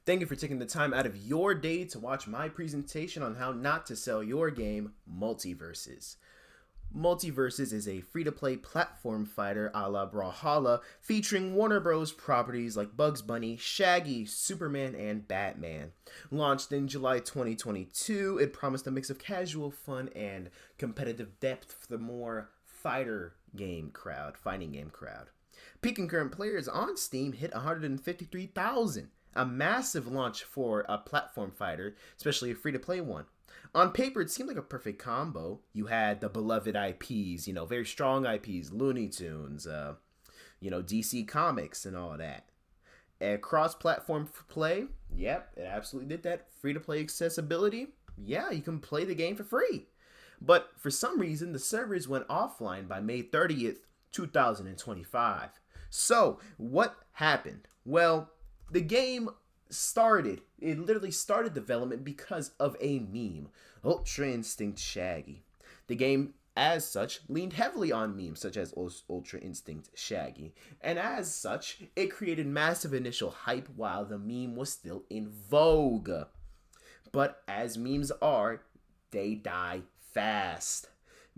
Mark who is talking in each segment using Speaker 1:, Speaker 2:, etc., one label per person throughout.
Speaker 1: Thank you for taking the time out of your day to watch my presentation on how not to sell your game, Multiversus. Multiversus is a free-to-play platform fighter a la Brawlhalla featuring Warner Bros. Properties like Bugs Bunny, Shaggy, Superman, and Batman. Launched in July 2022, it promised a mix of casual fun and competitive depth for the more fighting game crowd. Peak concurrent players on Steam hit 153,000. A massive launch for a platform fighter, especially a free-to-play one. On paper, it seemed like a perfect combo. You had the beloved IPs, very strong IPs, Looney Tunes, DC Comics and all of that. Cross-platform play, yep, it absolutely did that. Free-to-play accessibility, yeah, you can play the game for free. But for some reason, the servers went offline by May 30th, 2025. So, what happened? Well, the game it literally started development because of a meme, Ultra Instinct Shaggy. The game, as such, leaned heavily on memes such as Ultra Instinct Shaggy, and as such, it created massive initial hype while the meme was still in vogue. But as memes are, they die fast.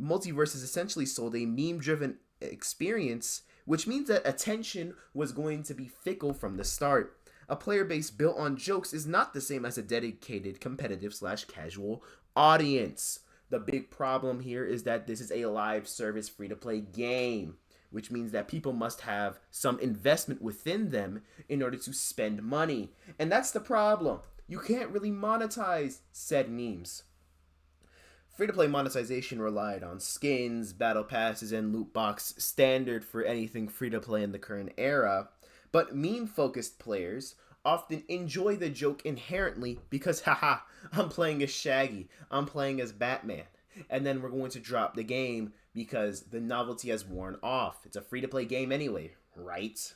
Speaker 1: Multiversus essentially sold a meme-driven experience, which means that attention was going to be fickle from the start. A player base built on jokes is not the same as a dedicated competitive/casual audience. The big problem here is that this is a live service free-to-play game, which means that people must have some investment within them in order to spend money. And that's the problem. You can't really monetize said memes. Free-to-play monetization relied on skins, battle passes, and loot box, standard for anything free-to-play in the current era. But meme-focused players often enjoy the joke inherently because, haha, I'm playing as Shaggy, I'm playing as Batman, and then we're going to drop the game because the novelty has worn off. It's a free-to-play game anyway, right?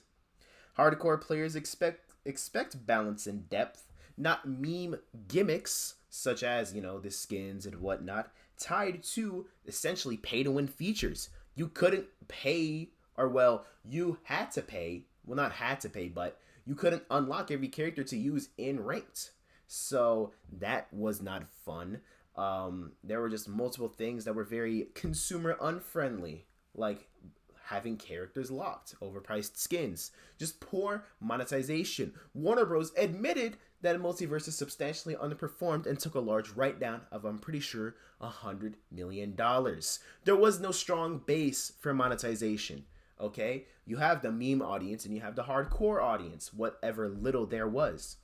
Speaker 1: Hardcore players expect balance and depth, not meme gimmicks, such as, the skins and whatnot, tied to essentially pay-to-win features. You couldn't pay, you had to pay. Well, not had to pay, but you couldn't unlock every character to use in ranked. So that was not fun. There were just multiple things that were very consumer unfriendly, like having characters locked, overpriced skins, just poor monetization. Warner Bros. Admitted that Multiversus substantially underperformed and took a large write-down of, I'm pretty sure, $100 million. There was no strong base for monetization. Okay, you have the meme audience and you have the hardcore audience, whatever little there was.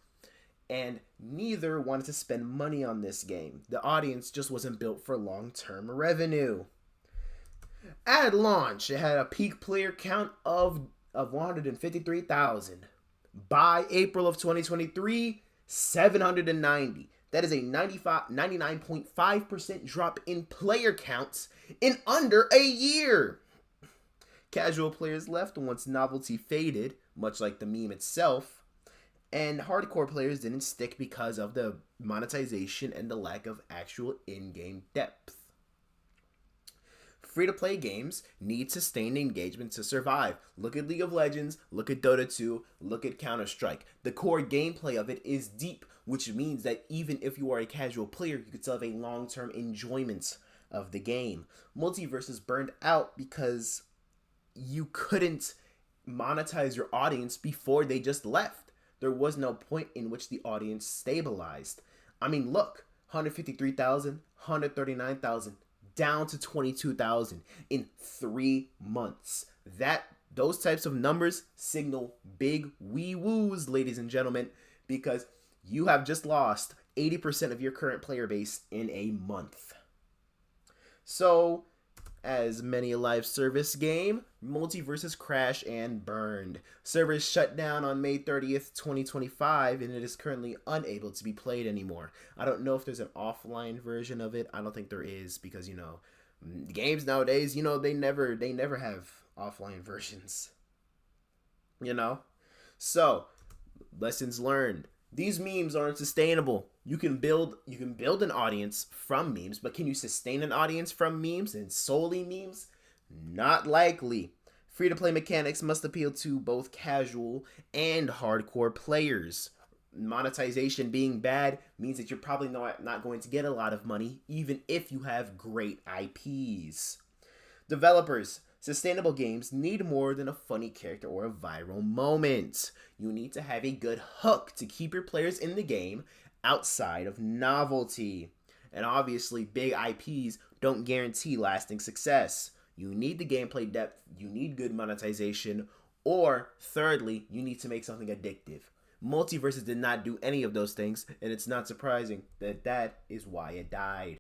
Speaker 1: And neither wanted to spend money on this game. The audience just wasn't built for long-term revenue. At launch, it had a peak player count of 153,000. By April of 2023, 790. That is a 99.5% drop in player counts in under a year. Casual players left once novelty faded, much like the meme itself, and hardcore players didn't stick because of the monetization and the lack of actual in-game depth. Free-to-play games need sustained engagement to survive. Look at League of Legends, look at Dota 2, look at Counter-Strike. The core gameplay of it is deep, which means that even if you are a casual player, you could still have a long-term enjoyment of the game. Multiversus burned out because you couldn't monetize your audience before they just left. There was no point in which the audience stabilized. I mean, look, 153,000, 139,000, down to 22,000 in 3 months. Those types of numbers signal big wee-woos, ladies and gentlemen, because you have just lost 80% of your current player base in a month. So, as many a live service game, Multiversus crashed and burned. Servers shut down on May 30th, 2025, and it is currently unable to be played anymore. I don't know if there's an offline version of it. I don't think there is because, games nowadays, they never have offline versions. So, lessons learned. These memes aren't sustainable. You can build an audience from memes, but can you sustain an audience from memes and solely memes? Not likely. Free-to-play mechanics must appeal to both casual and hardcore players. Monetization being bad means that you're probably not going to get a lot of money, even if you have great IPs. Developers, sustainable games need more than a funny character or a viral moment. You need to have a good hook to keep your players in the game outside of novelty. And obviously, big IPs don't guarantee lasting success. You need the gameplay depth, you need good monetization, or thirdly, you need to make something addictive. Multiversus did not do any of those things, and it's not surprising that that is why it died.